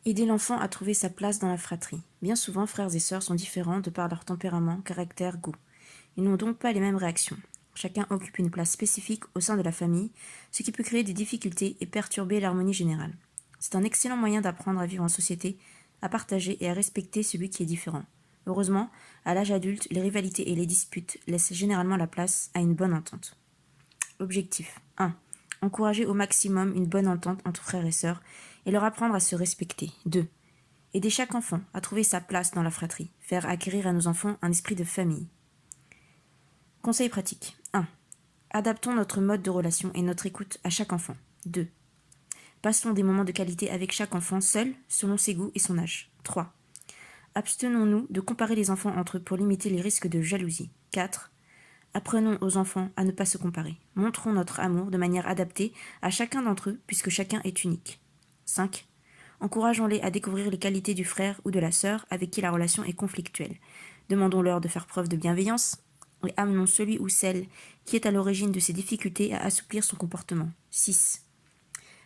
Aider l'enfant à trouver sa place dans la fratrie. Bien souvent, frères et sœurs sont différents de par leur tempérament, caractère, goût. Ils n'ont donc pas les mêmes réactions. Chacun occupe une place spécifique au sein de la famille, ce qui peut créer des difficultés et perturber l'harmonie générale. C'est un excellent moyen d'apprendre à vivre en société, à partager et à respecter celui qui est différent. Heureusement, à l'âge adulte, les rivalités et les disputes laissent généralement la place à une bonne entente. Objectif 1. Encourager au maximum une bonne entente entre frères et sœurs et leur apprendre à se respecter. 2. Aider chaque enfant à trouver sa place dans la fratrie, faire acquérir à nos enfants un esprit de famille. Conseil pratique 1. Adaptons notre mode de relation et notre écoute à chaque enfant. 2. Passons des moments de qualité avec chaque enfant seul, selon ses goûts et son âge. 3. Abstenons-nous de comparer les enfants entre eux pour limiter les risques de jalousie. 4. Apprenons aux enfants à ne pas se comparer. Montrons notre amour de manière adaptée à chacun d'entre eux, puisque chacun est unique. 5. Encourageons-les à découvrir les qualités du frère ou de la sœur avec qui la relation est conflictuelle. Demandons-leur de faire preuve de bienveillance et amenons celui ou celle qui est à l'origine de ces difficultés à assouplir son comportement. 6.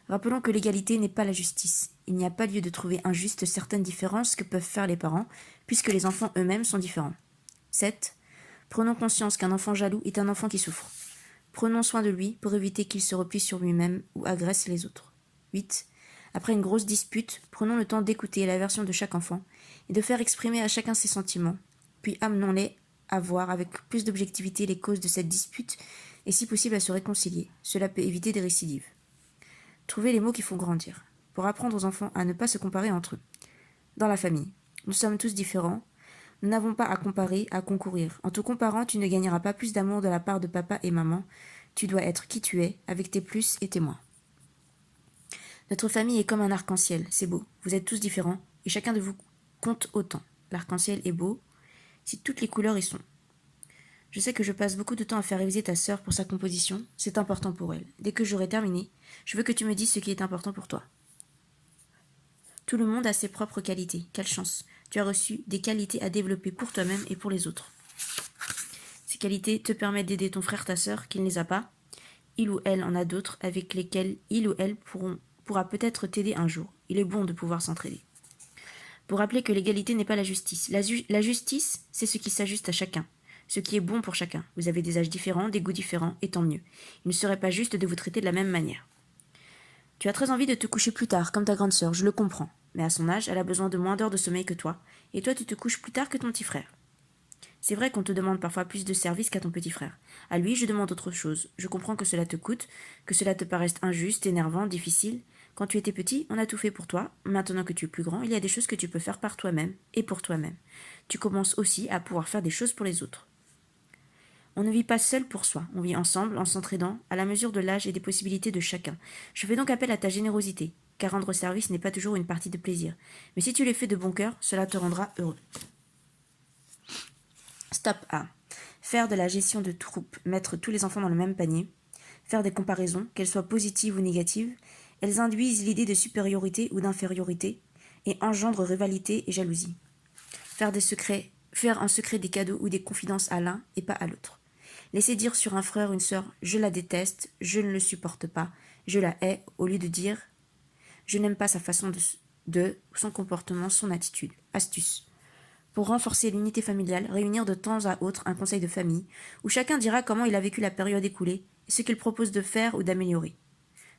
Rappelons que l'égalité n'est pas la justice. Il n'y a pas lieu de trouver injuste certaines différences que peuvent faire les parents, puisque les enfants eux-mêmes sont différents. 7. Prenons conscience qu'un enfant jaloux est un enfant qui souffre. Prenons soin de lui pour éviter qu'il se replie sur lui-même ou agresse les autres. 8. Après une grosse dispute, prenons le temps d'écouter la version de chaque enfant et de faire exprimer à chacun ses sentiments, puis amenons-les à voir avec plus d'objectivité les causes de cette dispute et si possible à se réconcilier. Cela peut éviter des récidives. Trouvez les mots qui font grandir, pour apprendre aux enfants à ne pas se comparer entre eux. Dans la famille, nous sommes tous différents, nous n'avons pas à comparer, à concourir. En te comparant, tu ne gagneras pas plus d'amour de la part de papa et maman. Tu dois être qui tu es, avec tes plus et tes moins. Notre famille est comme un arc-en-ciel, c'est beau. Vous êtes tous différents, et chacun de vous compte autant. L'arc-en-ciel est beau, si toutes les couleurs y sont. Je sais que je passe beaucoup de temps à faire réviser ta sœur pour sa composition, c'est important pour elle. Dès que j'aurai terminé, je veux que tu me dises ce qui est important pour toi. Tout le monde a ses propres qualités, quelle chance. Tu as reçu des qualités à développer pour toi-même et pour les autres. Ces qualités te permettent d'aider ton frère, ta sœur, qui ne les a pas. Il ou elle en a d'autres avec lesquels il ou elle pourra peut-être t'aider un jour. Il est bon de pouvoir s'entraider. Pour rappeler que l'égalité n'est pas la justice. La justice, c'est ce qui s'ajuste à chacun. Ce qui est bon pour chacun. Vous avez des âges différents, des goûts différents, et tant mieux. Il ne serait pas juste de vous traiter de la même manière. Tu as très envie de te coucher plus tard, comme ta grande sœur, je le comprends. Mais à son âge, elle a besoin de moins d'heures de sommeil que toi, et toi tu te couches plus tard que ton petit frère. C'est vrai qu'on te demande parfois plus de services qu'à ton petit frère. À lui, je demande autre chose. Je comprends que cela te coûte, que cela te paraisse injuste, énervant, difficile. Quand tu étais petit, on a tout fait pour toi. Maintenant que tu es plus grand, il y a des choses que tu peux faire par toi-même et pour toi-même. Tu commences aussi à pouvoir faire des choses pour les autres. On ne vit pas seul pour soi, on vit ensemble, en s'entraidant, à la mesure de l'âge et des possibilités de chacun. Je fais donc appel à ta générosité, car rendre service n'est pas toujours une partie de plaisir. Mais si tu les fais de bon cœur, cela te rendra heureux. Stop A. Faire de la gestion de troupe, mettre tous les enfants dans le même panier, faire des comparaisons, qu'elles soient positives ou négatives, elles induisent l'idée de supériorité ou d'infériorité et engendrent rivalité et jalousie. Faire en secret des cadeaux ou des confidences à l'un et pas à l'autre. Laisser dire sur un frère ou une sœur « je la déteste, je ne le supporte pas, je la hais » au lieu de dire « je n'aime pas sa façon de son comportement, son attitude ». Astuce. Pour renforcer l'unité familiale, réunir de temps à autre un conseil de famille où chacun dira comment il a vécu la période écoulée et ce qu'il propose de faire ou d'améliorer.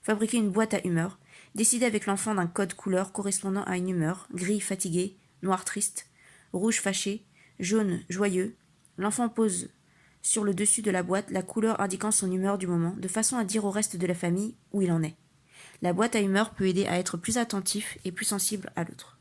Fabriquer une boîte à humeur, décider avec l'enfant d'un code couleur correspondant à une humeur, gris fatigué, noir triste, rouge fâché, jaune joyeux. L'enfant pose sur le dessus de la boîte la couleur indiquant son humeur du moment, de façon à dire au reste de la famille où il en est. La boîte à humeur peut aider à être plus attentif et plus sensible à l'autre.